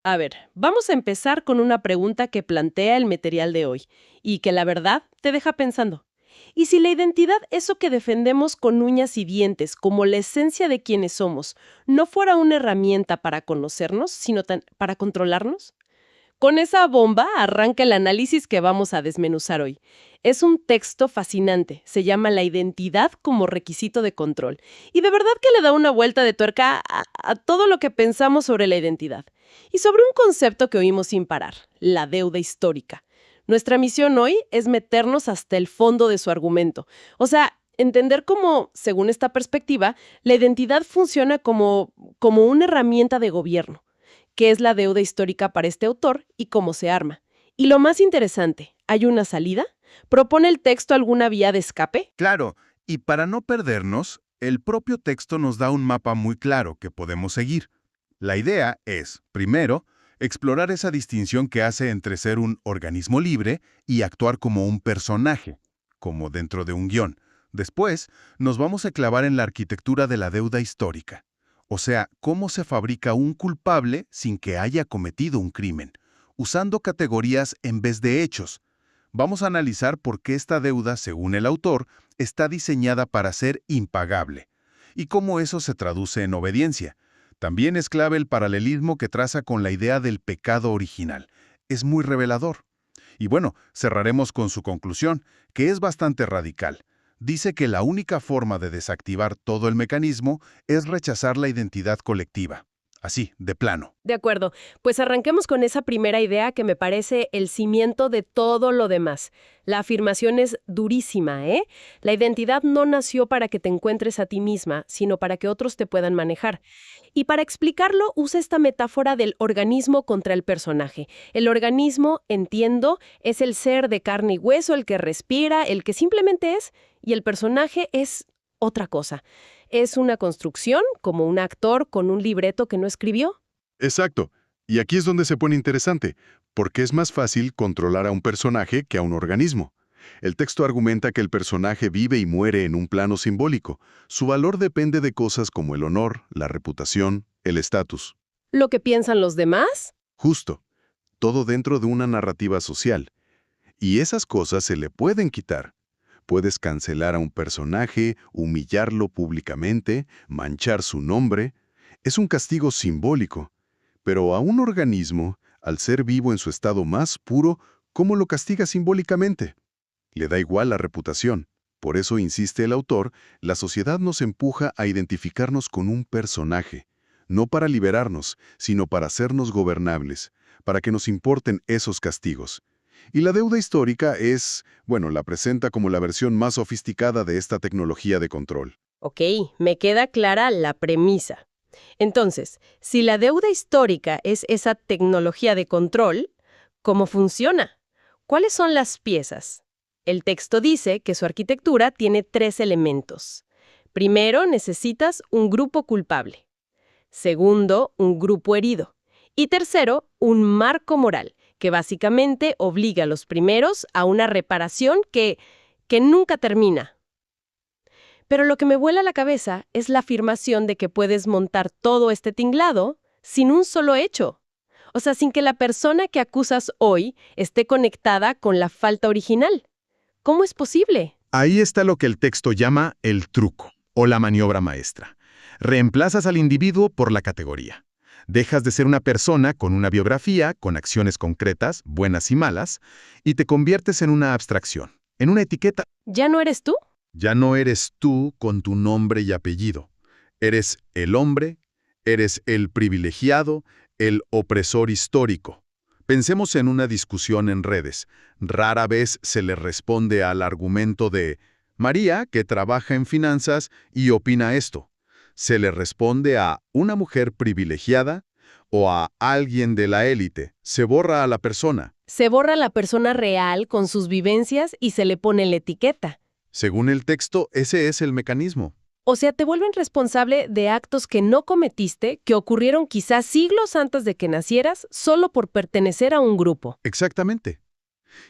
A ver, vamos a empezar con una pregunta que plantea el material de hoy y que la verdad te deja pensando. ¿Y si la identidad, eso que defendemos con uñas y dientes, como la esencia de quienes somos, no fuera una herramienta para conocernos, sino para controlarnos? Con esa bomba arranca el análisis que vamos a desmenuzar hoy. Es un texto fascinante, se llama La identidad como requisito de control. Y de verdad que le da una vuelta de tuerca a todo lo que pensamos sobre la identidad. Y sobre un concepto que oímos sin parar, la deuda histórica. Nuestra misión hoy es meternos hasta el fondo de su argumento. O sea, entender cómo, según esta perspectiva, la identidad funciona como una herramienta de gobierno. ¿Qué es la deuda histórica para este autor y cómo se arma? Y lo más interesante, ¿hay una salida? ¿Propone el texto alguna vía de escape? Claro, y para no perdernos, el propio texto nos da un mapa muy claro que podemos seguir. La idea es, primero, explorar esa distinción que hace entre ser un organismo libre y actuar como un personaje, como dentro de un guión. Después, nos vamos a clavar en la arquitectura de la deuda histórica. O sea, cómo se fabrica un culpable sin que haya cometido un crimen, usando categorías en vez de hechos. Vamos a analizar por qué esta deuda, según el autor, está diseñada para ser impagable, y cómo eso se traduce en obediencia. También es clave el paralelismo que traza con la idea del pecado original. Es muy revelador. Y bueno, cerraremos con su conclusión, que es bastante radical. Dice que la única forma de desactivar todo el mecanismo es rechazar la identidad colectiva. Así, de plano. De acuerdo, pues arranquemos con esa primera idea que me parece el cimiento de todo lo demás. La afirmación es durísima, ¿eh? La identidad no nació para que te encuentres a ti misma, sino para que otros te puedan manejar. Y para explicarlo, usa esta metáfora del organismo contra el personaje. El organismo, entiendo, es el ser de carne y hueso, el que respira, el que simplemente es, y el personaje es otra cosa. Es una construcción, como un actor con un libreto que no escribió. Exacto. Y aquí es donde se pone interesante, porque es más fácil controlar a un personaje que a un organismo. El texto argumenta que el personaje vive y muere en un plano simbólico. Su valor depende de cosas como el honor, la reputación, el estatus. ¿Lo que piensan los demás? Justo. Todo dentro de una narrativa social. Y esas cosas se le pueden quitar. Puedes cancelar a un personaje, humillarlo públicamente, manchar su nombre. Es un castigo simbólico. Pero a un organismo, al ser vivo en su estado más puro, ¿cómo lo castiga simbólicamente? Le da igual la reputación. Por eso, insiste el autor, la sociedad nos empuja a identificarnos con un personaje, no para liberarnos, sino para hacernos gobernables, para que nos importen esos castigos. Y la deuda histórica es, bueno, la presenta como la versión más sofisticada de esta tecnología de control. Ok, me queda clara la premisa. Entonces, si la deuda histórica es esa tecnología de control, ¿cómo funciona? ¿Cuáles son las piezas? El texto dice que su arquitectura tiene 3 elementos. Primero, necesitas un grupo culpable. Segundo, un grupo herido. Y tercero, un marco moral, que básicamente obliga a los primeros a una reparación que nunca termina. Pero lo que me vuela la cabeza es la afirmación de que puedes montar todo este tinglado sin un solo hecho. O sea, sin que la persona que acusas hoy esté conectada con la falta original. ¿Cómo es posible? Ahí está lo que el texto llama el truco, o la maniobra maestra. Reemplazas al individuo por la categoría. Dejas de ser una persona con una biografía, con acciones concretas, buenas y malas, y te conviertes en una abstracción, en una etiqueta. ¿Ya no eres tú? Ya no eres tú con tu nombre y apellido. Eres el hombre, eres el privilegiado, el opresor histórico. Pensemos en una discusión en redes. Rara vez se le responde al argumento de María, que trabaja en finanzas y opina esto. Se le responde a una mujer privilegiada o a alguien de la élite. Se borra a la persona. Se borra la persona real con sus vivencias y se le pone la etiqueta. Según el texto, ese es el mecanismo. O sea, te vuelven responsable de actos que no cometiste, que ocurrieron quizás siglos antes de que nacieras, solo por pertenecer a un grupo. Exactamente.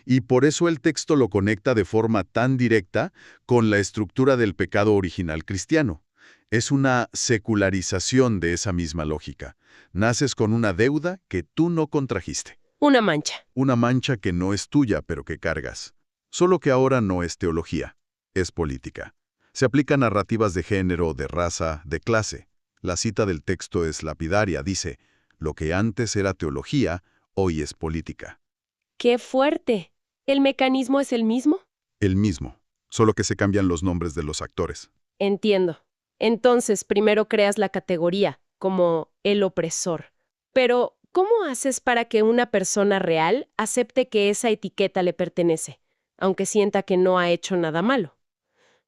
Y por eso el texto lo conecta de forma tan directa con la estructura del pecado original cristiano. Es una secularización de esa misma lógica. Naces con una deuda que tú no contrajiste. Una mancha. Una mancha que no es tuya, pero que cargas. Solo que ahora no es teología, es política. Se aplican narrativas de género, de raza, de clase. La cita del texto es lapidaria, dice, lo que antes era teología, hoy es política. ¡Qué fuerte! ¿El mecanismo es el mismo? El mismo, solo que se cambian los nombres de los actores. Entiendo. Entonces, primero creas la categoría, como el opresor. Pero, ¿cómo haces para que una persona real acepte que esa etiqueta le pertenece, aunque sienta que no ha hecho nada malo?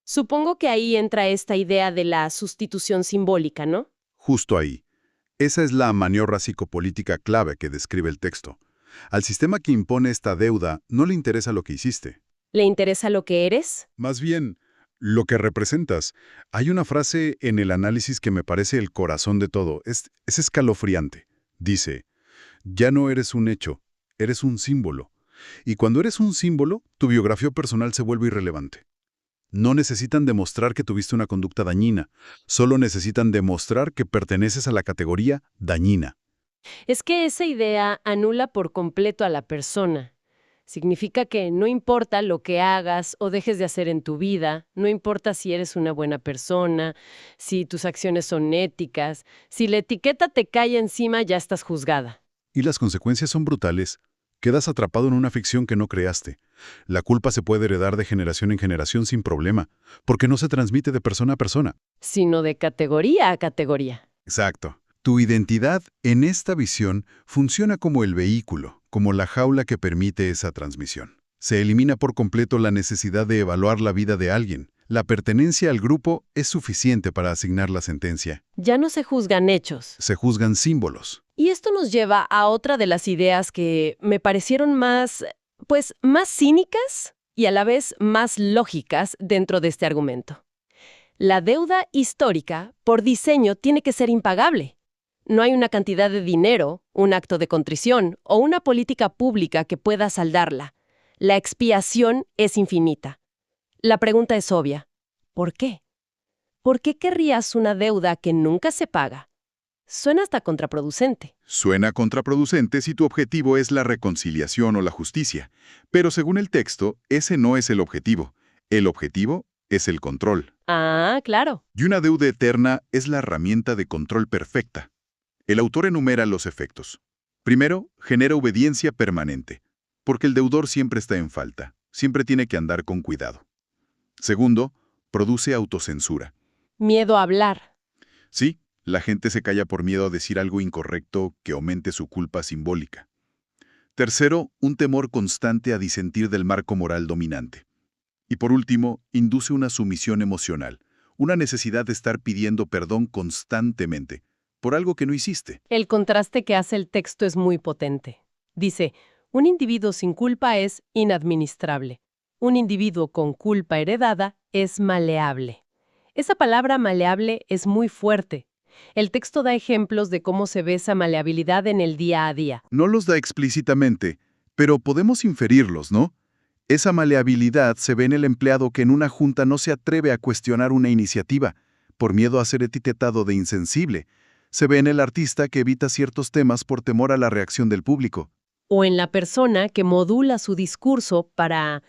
Supongo que ahí entra esta idea de la sustitución simbólica, ¿no? Justo ahí. Esa es la maniobra psicopolítica clave que describe el texto. Al sistema que impone esta deuda no le interesa lo que hiciste. ¿Le interesa lo que eres? Más bien, lo que representas. Hay una frase en el análisis que me parece el corazón de todo. Es escalofriante. Dice, ya no eres un hecho, eres un símbolo. Y cuando eres un símbolo, tu biografía personal se vuelve irrelevante. No necesitan demostrar que tuviste una conducta dañina, solo necesitan demostrar que perteneces a la categoría dañina. Es que esa idea anula por completo a la persona. Significa que no importa lo que hagas o dejes de hacer en tu vida, no importa si eres una buena persona, si tus acciones son éticas, si la etiqueta te cae encima ya estás juzgada. Y las consecuencias son brutales. Quedas atrapado en una ficción que no creaste. La culpa se puede heredar de generación en generación sin problema, porque no se transmite de persona a persona. Sino de categoría a categoría. Exacto. Tu identidad en esta visión funciona como el vehículo, como la jaula que permite esa transmisión. Se elimina por completo la necesidad de evaluar la vida de alguien. La pertenencia al grupo es suficiente para asignar la sentencia. Ya no se juzgan hechos. Se juzgan símbolos. Y esto nos lleva a otra de las ideas que me parecieron más cínicas y a la vez más lógicas dentro de este argumento. La deuda histórica, por diseño, tiene que ser impagable. No hay una cantidad de dinero, un acto de contrición o una política pública que pueda saldarla. La expiación es infinita. La pregunta es obvia. ¿Por qué? ¿Por qué querrías una deuda que nunca se paga? Suena hasta contraproducente. Suena contraproducente si tu objetivo es la reconciliación o la justicia, pero según el texto, ese no es el objetivo. El objetivo es el control. Ah, claro. Y una deuda eterna es la herramienta de control perfecta. El autor enumera los efectos. Primero, genera obediencia permanente, porque el deudor siempre está en falta, siempre tiene que andar con cuidado. Segundo, produce autocensura. Miedo a hablar. Sí, la gente se calla por miedo a decir algo incorrecto que aumente su culpa simbólica. Tercero, un temor constante a disentir del marco moral dominante. Y por último, induce una sumisión emocional, una necesidad de estar pidiendo perdón constantemente por algo que no hiciste. El contraste que hace el texto es muy potente. Dice, un individuo sin culpa es inadministrable. Un individuo con culpa heredada es maleable. Esa palabra maleable es muy fuerte. El texto da ejemplos de cómo se ve esa maleabilidad en el día a día. No los da explícitamente, pero podemos inferirlos, ¿no? Esa maleabilidad se ve en el empleado que en una junta no se atreve a cuestionar una iniciativa, por miedo a ser etiquetado de insensible. Se ve en el artista que evita ciertos temas por temor a la reacción del público. O en la persona que modula su discurso para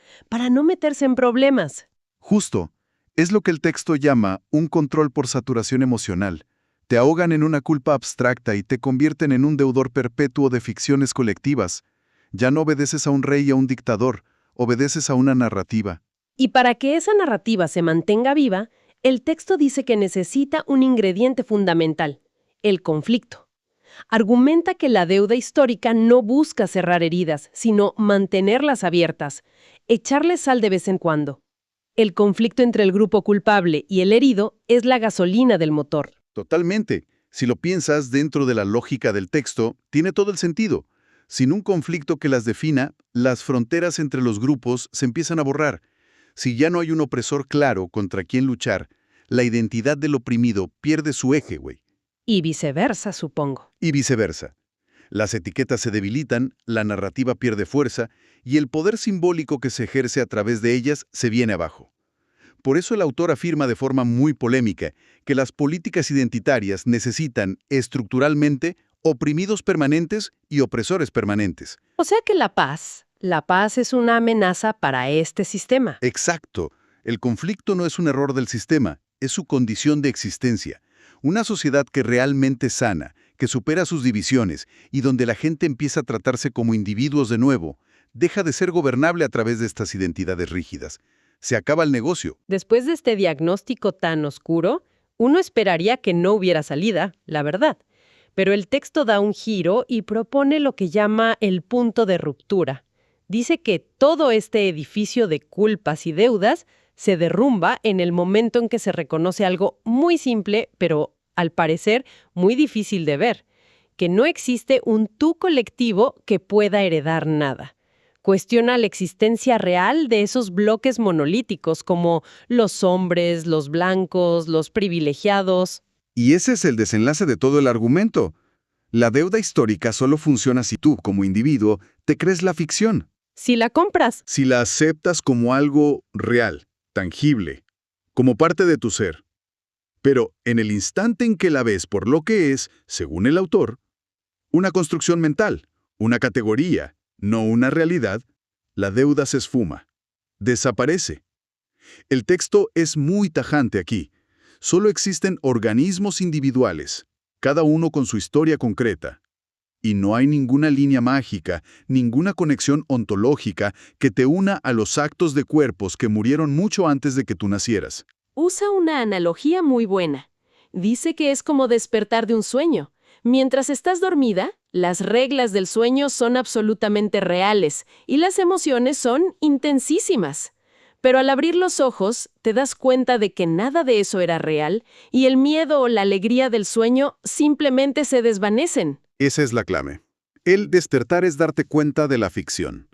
no meterse en problemas. Justo, es lo que el texto llama un control por saturación emocional. Te ahogan en una culpa abstracta y te convierten en un deudor perpetuo de ficciones colectivas. Ya no obedeces a un rey y a un dictador, obedeces a una narrativa. Y para que esa narrativa se mantenga viva, el texto dice que necesita un ingrediente fundamental, el conflicto. Argumenta que la deuda histórica no busca cerrar heridas, sino mantenerlas abiertas, echarles sal de vez en cuando. El conflicto entre el grupo culpable y el herido es la gasolina del motor. Totalmente. Si lo piensas dentro de la lógica del texto, tiene todo el sentido. Sin un conflicto que las defina, las fronteras entre los grupos se empiezan a borrar. Si ya no hay un opresor claro contra quien luchar, la identidad del oprimido pierde su eje, güey. Y viceversa, supongo. Y viceversa. Las etiquetas se debilitan, la narrativa pierde fuerza y el poder simbólico que se ejerce a través de ellas se viene abajo. Por eso el autor afirma de forma muy polémica que las políticas identitarias necesitan, estructuralmente, oprimidos permanentes y opresores permanentes. O sea que la paz es una amenaza para este sistema. Exacto. El conflicto no es un error del sistema, es su condición de existencia. Una sociedad que realmente sana, que supera sus divisiones y donde la gente empieza a tratarse como individuos de nuevo, deja de ser gobernable a través de estas identidades rígidas. Se acaba el negocio. Después de este diagnóstico tan oscuro, uno esperaría que no hubiera salida, la verdad. Pero el texto da un giro y propone lo que llama el punto de ruptura. Dice que todo este edificio de culpas y deudas se derrumba en el momento en que se reconoce algo muy simple, pero al parecer muy difícil de ver, que no existe un tú colectivo que pueda heredar nada. Cuestiona la existencia real de esos bloques monolíticos como los hombres, los blancos, los privilegiados. Y ese es el desenlace de todo el argumento. La deuda histórica solo funciona si tú, como individuo, te crees la ficción. Si la compras, Si la aceptas como algo real, tangible, como parte de tu ser. Pero en el instante en que la ves por lo que es, según el autor, una construcción mental, una categoría, no una realidad, la deuda se esfuma, desaparece. El texto es muy tajante aquí. Solo existen organismos individuales, cada uno con su historia concreta. Y no hay ninguna línea mágica, ninguna conexión ontológica que te una a los actos de cuerpos que murieron mucho antes de que tú nacieras. usa una analogía muy buena. Dice que es como despertar de un sueño. Mientras estás dormida, las reglas del sueño son absolutamente reales y las emociones son intensísimas. Pero al abrir los ojos, te das cuenta de que nada de eso era real y el miedo o la alegría del sueño simplemente se desvanecen. Esa es la clave. El despertar es darte cuenta de la ficción.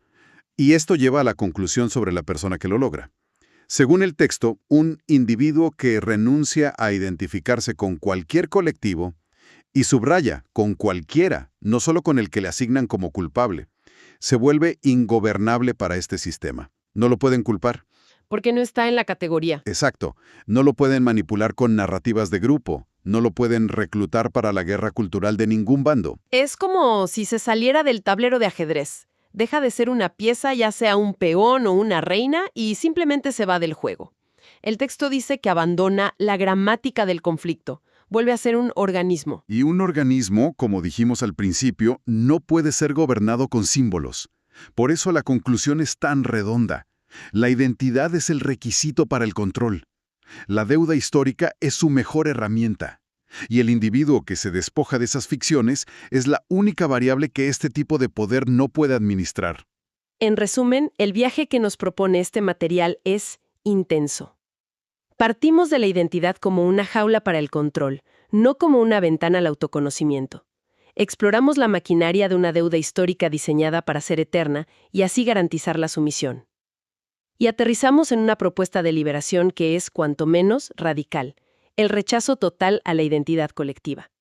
Y esto lleva a la conclusión sobre la persona que lo logra. Según el texto, un individuo que renuncia a identificarse con cualquier colectivo, y subraya, con cualquiera, no solo con el que le asignan como culpable, se vuelve ingobernable para este sistema. No lo pueden culpar. Porque no está en la categoría. Exacto. No lo pueden manipular con narrativas de grupo. No lo pueden reclutar para la guerra cultural de ningún bando. Es como si se saliera del tablero de ajedrez. Deja de ser una pieza, ya sea un peón o una reina, y simplemente se va del juego. El texto dice que abandona la gramática del conflicto. Vuelve a ser un organismo. Y un organismo, como dijimos al principio, no puede ser gobernado con símbolos. Por eso la conclusión es tan redonda. La identidad es el requisito para el control. La deuda histórica es su mejor herramienta. Y el individuo que se despoja de esas ficciones es la única variable que este tipo de poder no puede administrar. En resumen, el viaje que nos propone este material es intenso. Partimos de la identidad como una jaula para el control, no como una ventana al autoconocimiento. Exploramos la maquinaria de una deuda histórica diseñada para ser eterna y así garantizar la sumisión. Y aterrizamos en una propuesta de liberación que es, cuanto menos, radical, el rechazo total a la identidad colectiva.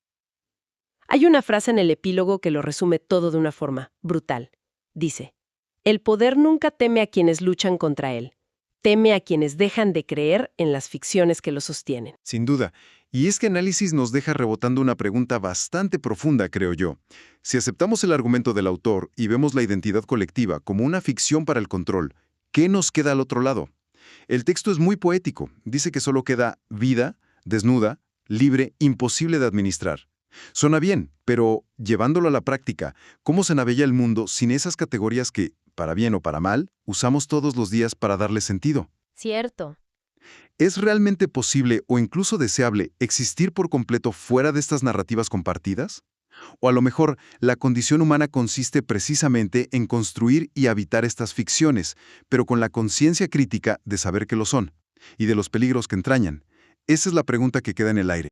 Hay una frase en el epílogo que lo resume todo de una forma brutal. Dice, el poder nunca teme a quienes luchan contra él. Teme a quienes dejan de creer en las ficciones que lo sostienen. Sin duda. Y este análisis nos deja rebotando una pregunta bastante profunda, creo yo. Si aceptamos el argumento del autor y vemos la identidad colectiva como una ficción para el control, ¿qué nos queda al otro lado? El texto es muy poético. Dice que solo queda vida, desnuda, libre, imposible de administrar. Suena bien, pero llevándolo a la práctica, ¿cómo se navega el mundo sin esas categorías que, para bien o para mal, usamos todos los días para darle sentido? Cierto. ¿Es realmente posible o incluso deseable existir por completo fuera de estas narrativas compartidas? O a lo mejor, la condición humana consiste precisamente en construir y habitar estas ficciones, pero con la conciencia crítica de saber que lo son, y de los peligros que entrañan. Esa es la pregunta que queda en el aire.